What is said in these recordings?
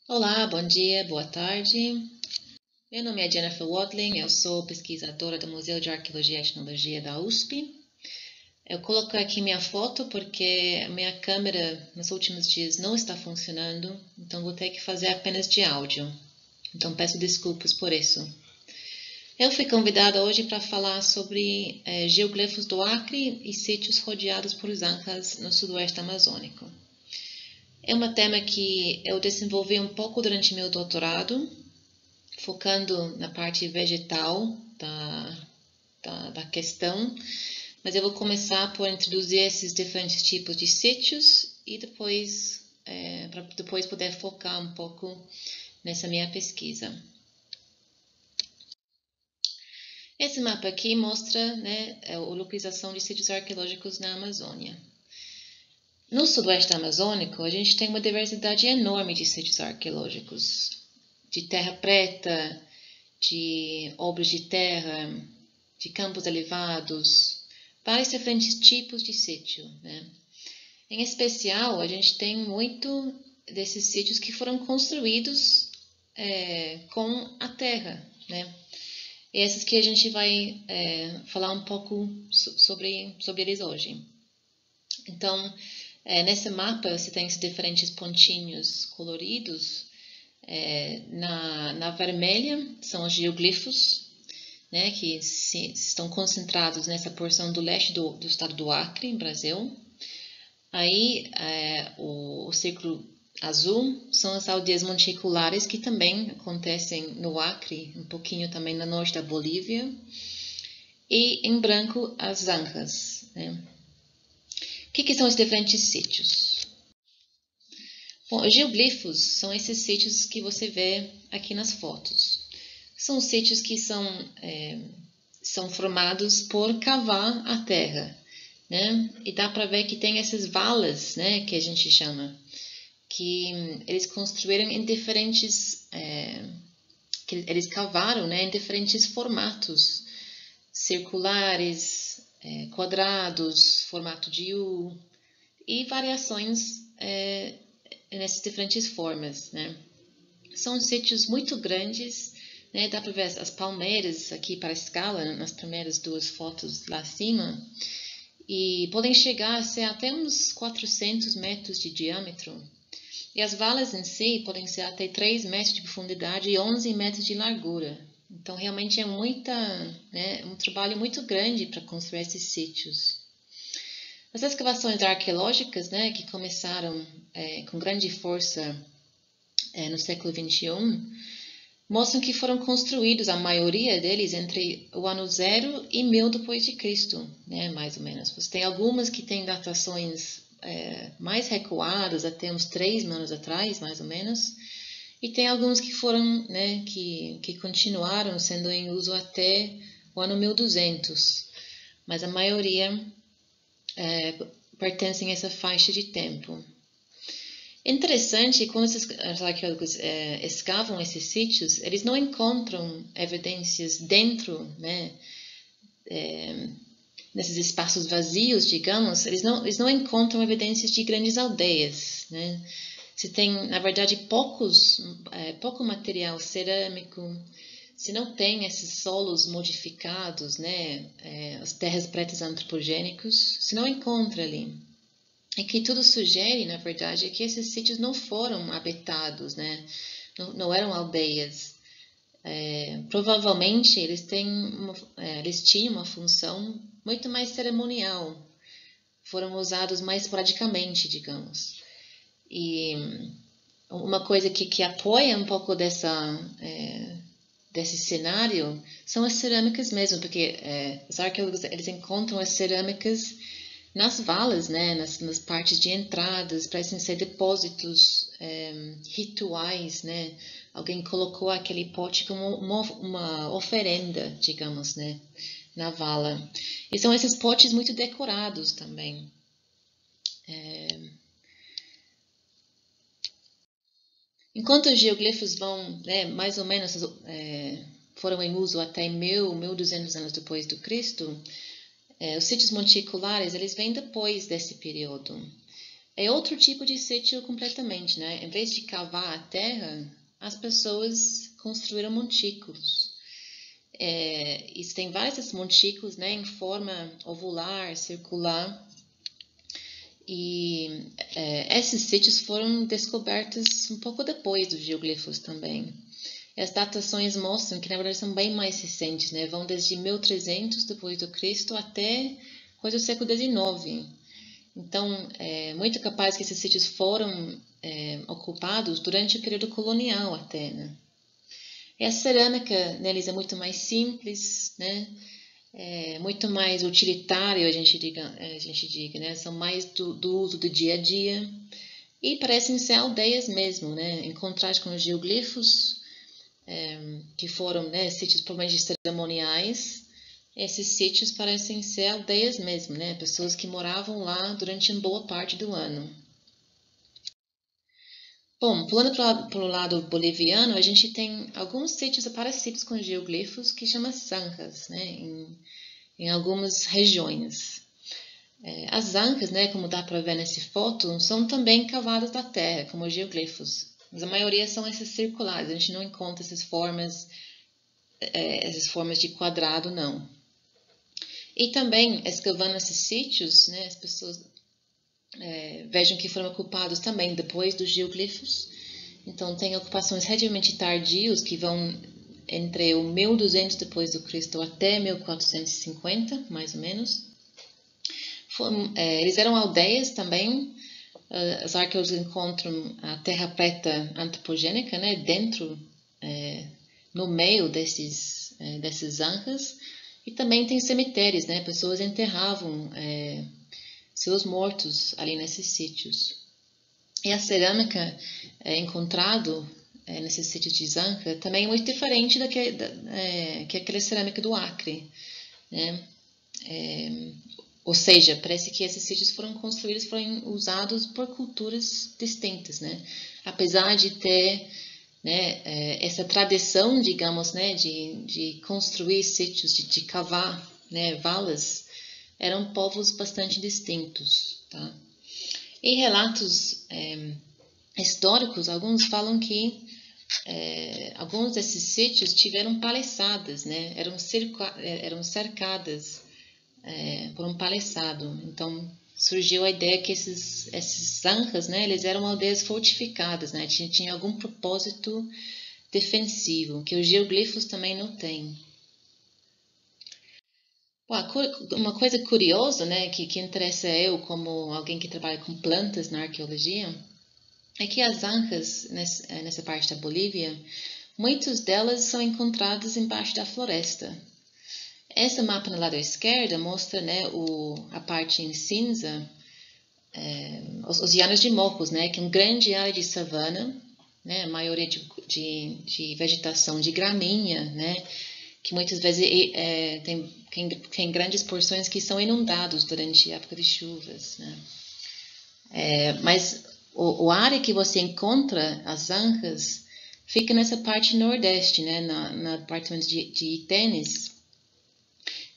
Olá, bom dia, boa tarde. Meu nome é Jennifer Watling, eu sou pesquisadora do Museu de Arqueologia e Etnologia da USP. Eu coloquei aqui minha foto porque a minha câmera nos últimos dias não está funcionando, então vou ter que fazer apenas de áudio. Então peço desculpas por isso. Eu fui convidada hoje para falar sobre geoglifos do Acre e sítios rodeados por zancas no sudoeste amazônico. É um tema que eu desenvolvi um pouco durante meu doutorado, focando na parte vegetal da questão, mas eu vou começar por introduzir esses diferentes tipos de sítios e depois, para depois poder focar um pouco nessa minha pesquisa. Esse mapa aqui mostra, né, a localização de sítios arqueológicos na Amazônia. No sudoeste amazônico, a gente tem uma diversidade enorme de sítios arqueológicos, de terra preta, de obras de terra, de campos elevados, vários diferentes tipos de sítio, né? Em especial, a gente tem muito desses sítios que foram construídos com a terra, né? E esses que a gente vai falar um pouco sobre eles hoje. Então, nesse mapa você tem esses diferentes pontinhos coloridos. Na vermelha são os geoglifos, né, que estão concentrados nessa porção do leste do estado do Acre, em Brasil. Aí, o círculo azul são as aldeias monticulares, que também acontecem no Acre, um pouquinho também no norte da Bolívia. E em branco, as zancas, né? O que são os diferentes sítios? Bom, os geoglifos são esses sítios que você vê aqui nas fotos. São sítios que são formados por cavar a terra, né? E dá para ver que tem essas valas, né, que a gente chama, que eles construíram em diferentes, que eles cavaram, né, em diferentes formatos, circulares, quadrados, formato de U e variações nessas diferentes formas, né? São sítios muito grandes, né? Dá para ver as palmeiras aqui para a escala, nas primeiras duas fotos lá acima, e podem chegar a ser até uns 400 metros de diâmetro. E as valas em si podem ser até 3 metros de profundidade e 11 metros de largura. Então, realmente é um trabalho muito grande para construir esses sítios. As escavações arqueológicas, né, que começaram com grande força no século XXI, mostram que foram construídos, a maioria deles, entre o ano 0 e 1000 depois de Cristo, né, mais ou menos. Você tem algumas que têm datações mais recuadas, até uns 3.000 anos atrás, mais ou menos, e tem alguns que foram, né, que continuaram sendo em uso até o ano 1200, mas a maioria pertencem a essa faixa de tempo. Interessante, quando os arqueólogos escavam esses sítios, eles não encontram evidências dentro, né, nesses espaços vazios, digamos, eles não encontram evidências de grandes aldeias, né? Se tem, na verdade, pouco material cerâmico, se não tem esses solos modificados, né, as terras pretas antropogênicos, se não encontra ali. E que tudo sugere, na verdade, é que esses sítios não foram habitados, né? Não eram aldeias. Provavelmente eles tinham uma função muito mais cerimonial, foram usados mais esporadicamente, digamos. E uma coisa que apoia um pouco desse cenário são as cerâmicas mesmo, porque os arqueólogos eles encontram as cerâmicas nas valas, né, nas partes de entradas, parecem ser depósitos rituais, né? Alguém colocou aquele pote como uma oferenda, digamos, né, na vala. E são esses potes muito decorados também. Enquanto os geoglifos vão, né, mais ou menos, foram em uso até 1.200 anos depois do Cristo, os sítios monticulares eles vêm depois desse período. É outro tipo de sítio completamente, né? Em vez de cavar a terra, as pessoas construíram montículos. Isso tem vários desses montículos, né, em forma ovular, circular. E esses sítios foram descobertos um pouco depois dos geoglifos também. As datações mostram que, na verdade, são bem mais recentes, né? Vão desde 1300 depois do Cristo até coisa do século XIX. Então, é muito capaz que esses sítios foram ocupados durante o período colonial até, né? E a cerâmica neles é muito mais simples, né? Muito mais utilitário, a gente diga, né? São mais do uso do dia a dia e parecem ser aldeias mesmo, né? Em contraste com os geoglifos, que foram, né, sítios provavelmente cerimoniais, esses sítios parecem ser aldeias mesmo, né? Pessoas que moravam lá durante uma boa parte do ano. Bom, pulando para o lado boliviano, a gente tem alguns sítios parecidos com geoglifos que chama zanjas, né? Em algumas regiões. As zanjas, né, como dá para ver nessa foto, são também cavadas da terra, como os geoglifos. Mas a maioria são essas circulares, a gente não encontra essas formas de quadrado, não. E também, escavando esses sítios, né, as pessoas vejam que foram ocupados também depois dos geoglifos. Então, tem ocupações relativamente tardios, que vão entre o 1200 depois do Cristo até 1450, mais ou menos. Eles eram aldeias também. Os arqueólogos encontram a terra preta antropogênica, né, dentro, no meio dessas zanjas. E também tem cemitérios, né, pessoas enterravam seus mortos ali nesses sítios. E a cerâmica encontrado nesses sítios de zanja também é muito diferente que aquela cerâmica do Acre, né? Ou seja, parece que esses sítios foram construídos, foram usados por culturas distintas, né? Apesar de ter, né, essa tradição, digamos, né, de construir sítios, de cavar, né, valas, eram povos bastante distintos, tá? Em relatos históricos, alguns falam que alguns desses sítios tiveram paliçadas, né? Eram cercadas por um paliçado. Então surgiu a ideia que esses zanjas, né, eles eram aldeias fortificadas, né? Tinha algum propósito defensivo, que os geoglifos também não têm. Uma coisa curiosa, né, que interessa eu como alguém que trabalha com plantas na arqueologia, é que as zanjas nessa parte da Bolívia, muitas delas são encontradas embaixo da floresta. Esse mapa no lado esquerdo mostra, né, a parte em cinza, os llanos de Mocos, né, que é uma grande área de savana, né, a maioria de vegetação de gramínea, né, que muitas vezes tem grandes porções que são inundados durante a época de chuvas, né. Mas a área que você encontra as zanjas fica nessa parte nordeste, né, no departamento de Itenes.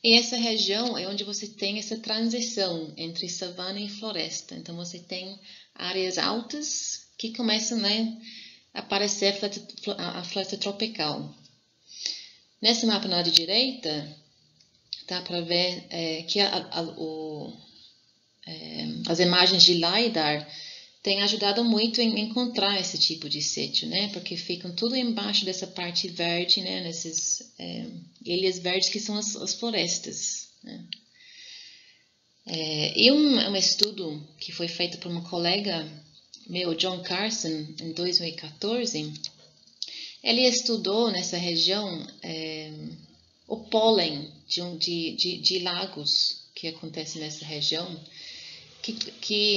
E essa região é onde você tem essa transição entre savana e floresta. Então você tem áreas altas que começam, né, a aparecer a floresta tropical. Nesse mapa na direita, dá para ver que as imagens de LiDAR têm ajudado muito em encontrar esse tipo de sítio, né? Porque ficam tudo embaixo dessa parte verde, né? Nessas ilhas verdes que são as florestas, né? E um estudo que foi feito por um colega meu, John Carson, em 2014, ele estudou nessa região o pólen de lagos que acontece nessa região, que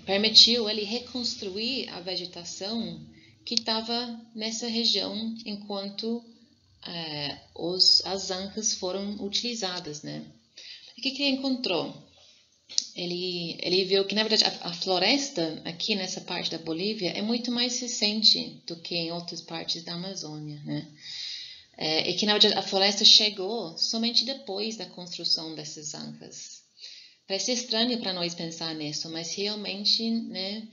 permitiu ele reconstruir a vegetação que estava nessa região enquanto as zanjas foram utilizadas, né? O que ele encontrou? Ele viu que, na verdade, a floresta aqui nessa parte da Bolívia é muito mais recente do que em outras partes da Amazônia, né? E que, na verdade, a floresta chegou somente depois da construção dessas zanjas. Parece estranho para nós pensar nisso, mas realmente, né,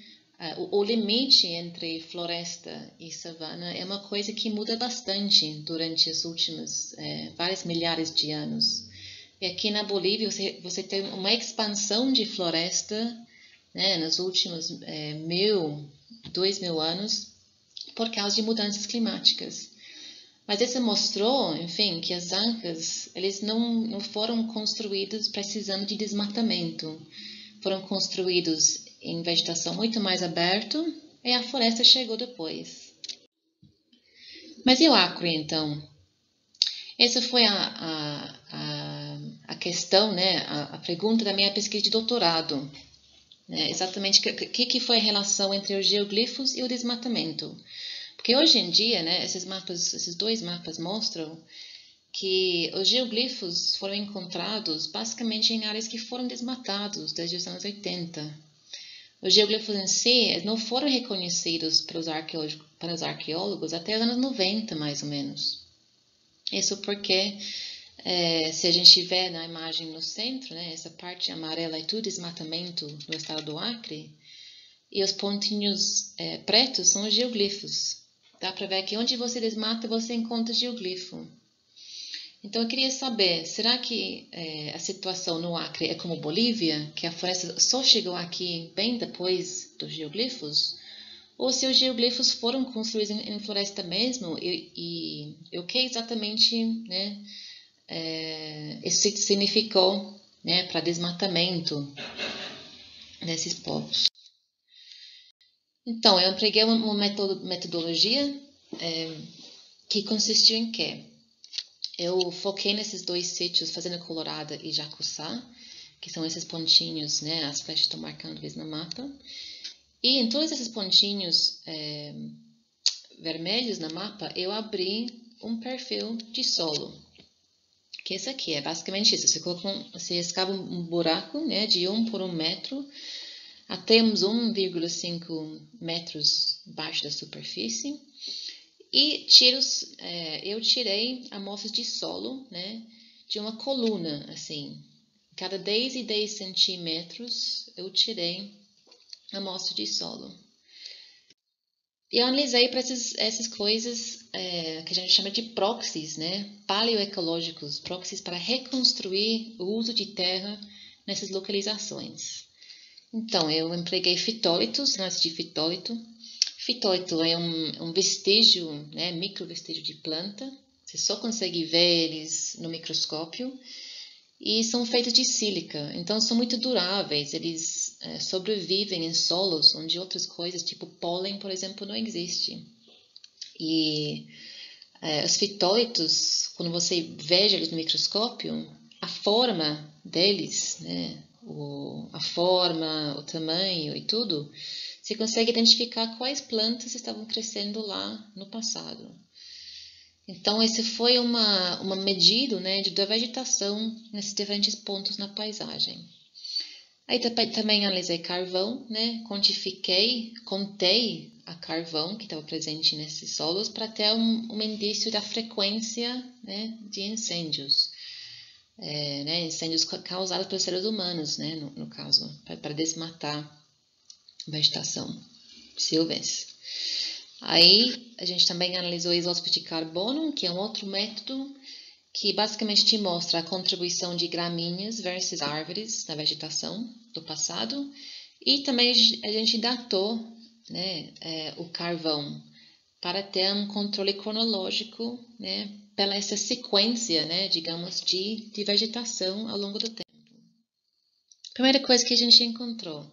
o limite entre floresta e savana é uma coisa que muda bastante durante os últimos vários milhares de anos. E aqui na Bolívia você tem uma expansão de floresta, né, nos últimos 1.000, 2.000 anos por causa de mudanças climáticas. Mas isso mostrou, enfim, que as zanjas eles não foram construídos precisando de desmatamento. Foram construídos em vegetação muito mais aberta e a floresta chegou depois. Mas e o Acre, então? Essa foi a questão, né, a pergunta da minha pesquisa de doutorado. Exatamente o que foi a relação entre os geoglifos e o desmatamento. Porque hoje em dia, né, esses dois mapas mostram que os geoglifos foram encontrados basicamente em áreas que foram desmatadas desde os anos 80. Os geoglifos em si não foram reconhecidos pelos arqueólogos até os anos 90, mais ou menos. Isso porque, se a gente vê na imagem no centro, né, essa parte amarela é tudo desmatamento no estado do Acre, e os pontinhos pretos são os geoglifos. Dá para ver que onde você desmata, você encontra geoglifo. Então, eu queria saber, será que a situação no Acre é como Bolívia, que a floresta só chegou aqui bem depois dos geoglifos? Ou se os geoglifos foram construídos em floresta mesmo e o que exatamente, né, isso significou, né, para desmatamento desses povos? Então, eu empreguei uma metodologia que consistiu em quê? Eu foquei nesses dois sítios, Fazenda Colorada e Jacuçá, que são esses pontinhos, né? As flechas estão marcando eles no mapa. E em todos esses pontinhos vermelhos no mapa, eu abri um perfil de solo. Que esse aqui é basicamente isso. Você escava um buraco, né, de 1 por 1 metro, até uns 1,5 metros abaixo da superfície. E eu tirei amostras de solo, né, de uma coluna, assim. Cada 10 e 10 centímetros eu tirei amostra de solo. E eu analisei para essas coisas que a gente chama de proxies, né, paleoecológicos, proxies para reconstruir o uso de terra nessas localizações. Então, eu empreguei fitólitos, análise de fitólito. Fitólito é um vestígio, né, micro vestígio de planta. Você só consegue ver eles no microscópio. E são feitos de sílica, então são muito duráveis. Eles sobrevivem em solos onde outras coisas, tipo pólen, por exemplo, não existe. E os fitólitos, quando você veja eles no microscópio, a forma deles, né, a forma, o tamanho e tudo, você consegue identificar quais plantas estavam crescendo lá no passado. Então, esse foi uma medida, né, da vegetação nesses diferentes pontos na paisagem. Aí também analisei carvão, né, contei a carvão que estava presente nesses solos para ter um indício da frequência, né, de incêndios. Incêndios causados pelos seres humanos, né, no caso, para desmatar vegetação silvestre. Aí a gente também analisou isótopos de carbono, que é um outro método que basicamente te mostra a contribuição de gramíneas versus árvores na vegetação do passado. E também a gente datou, né, o carvão para ter um controle cronológico, né, pela essa sequência, né, digamos, de vegetação ao longo do tempo. Primeira coisa que a gente encontrou,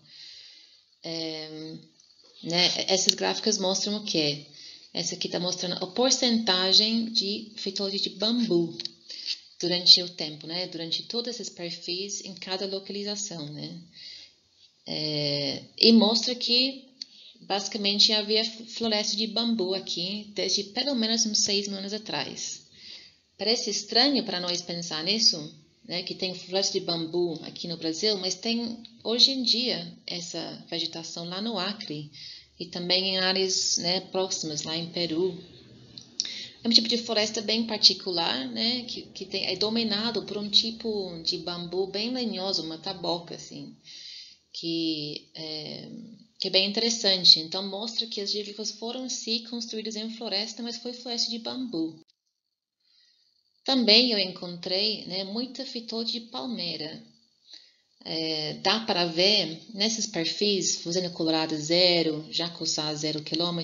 essas gráficas mostram o quê? Essa aqui está mostrando a porcentagem de fitólito de bambu durante o tempo, né? Durante todos esses perfis em cada localização, né? E mostra que basicamente havia floresta de bambu aqui desde pelo menos uns 6.000 anos atrás. Parece estranho para nós pensar nisso, né? Que tem floresta de bambu aqui no Brasil, mas tem hoje em dia essa vegetação lá no Acre e também em áreas, né, próximas, lá em Peru. É um tipo de floresta bem particular, né? É dominado por um tipo de bambu bem lenhoso, uma taboca, assim, que é bem interessante. Então, mostra que as geoglifos foram, sim, construídas em floresta, mas foi floresta de bambu. Também eu encontrei, né, muita fitote de palmeira. Dá para ver nesses perfis, Fusênia colorada 0, Jacuçá 0 km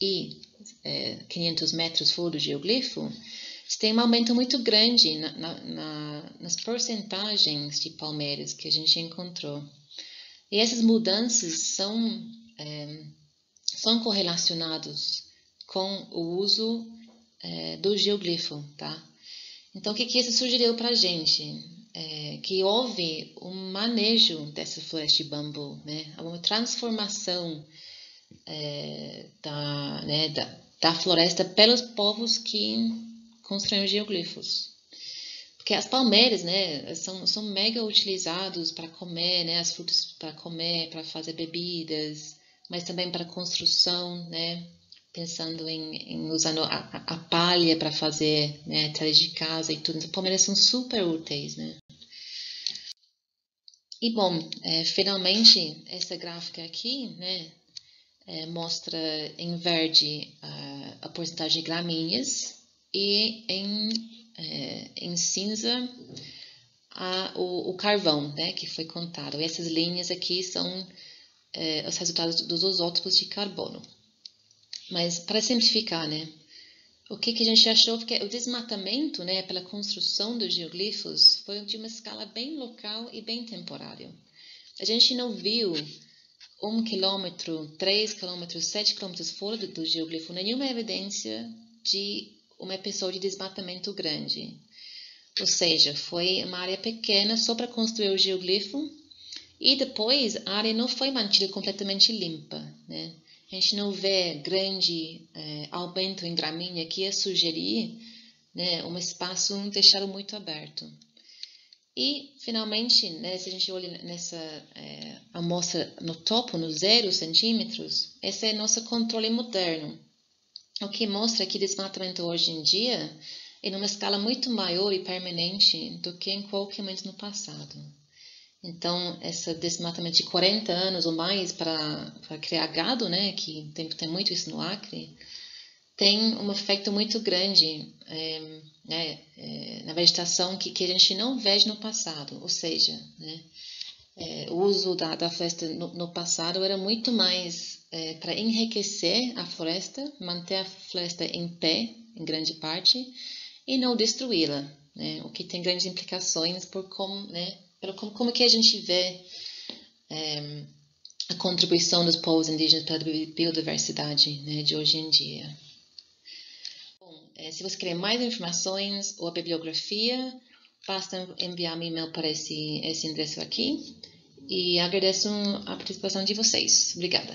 e 500 metros fora do geoglifo, você tem um aumento muito grande nas porcentagens de palmeiras que a gente encontrou. E essas mudanças são correlacionadas com o uso do geoglifo, tá? Então, o que isso sugeriu para a gente? Que houve um manejo dessa floresta de bambu, né? Uma transformação da floresta pelos povos que construíram geoglifos. Porque as palmeiras, né, são mega utilizados para comer, né, as frutas para comer, para fazer bebidas, mas também para construção, né, pensando em usando a palha para fazer, né, telhas de casa e tudo. As palmeiras são super úteis, né. E bom, finalmente essa gráfica aqui, né, mostra em verde a porcentagem de gramíneas e em cinza o carvão, né, que foi contado. E essas linhas aqui são os resultados dos isótopos de carbono. Mas para simplificar, né, o que a gente achou? Porque o desmatamento, né, pela construção dos geoglifos foi de uma escala bem local e bem temporária. A gente não viu 1 quilômetro, 3 quilômetros, 7 quilômetros fora do geoglifo nenhuma evidência de uma episódio de desmatamento grande. Ou seja, foi uma área pequena só para construir o geoglifo e depois a área não foi mantida completamente limpa, né? A gente não vê grande aumento em gramínea que ia sugerir, né, um espaço deixado muito aberto. E, finalmente, né, se a gente olha nessa amostra no topo, nos 0 centímetros, esse é nosso controle moderno. O que mostra que desmatamento hoje em dia é numa escala muito maior e permanente do que em qualquer momento no passado. Então, esse desmatamento de 40 anos ou mais para criar gado, né, que tem muito isso no Acre, tem um efeito muito grande na vegetação que a gente não vê no passado. Ou seja, né, o uso da floresta no passado era muito mais para enriquecer a floresta, manter a floresta em pé, em grande parte, e não destruí-la, né, o que tem grandes implicações por como que a gente vê a contribuição dos povos indígenas para a biodiversidade, né, de hoje em dia. Bom, se você quer mais informações ou a bibliografia, basta enviar um e-mail para esse endereço aqui. E agradeço a participação de vocês. Obrigada.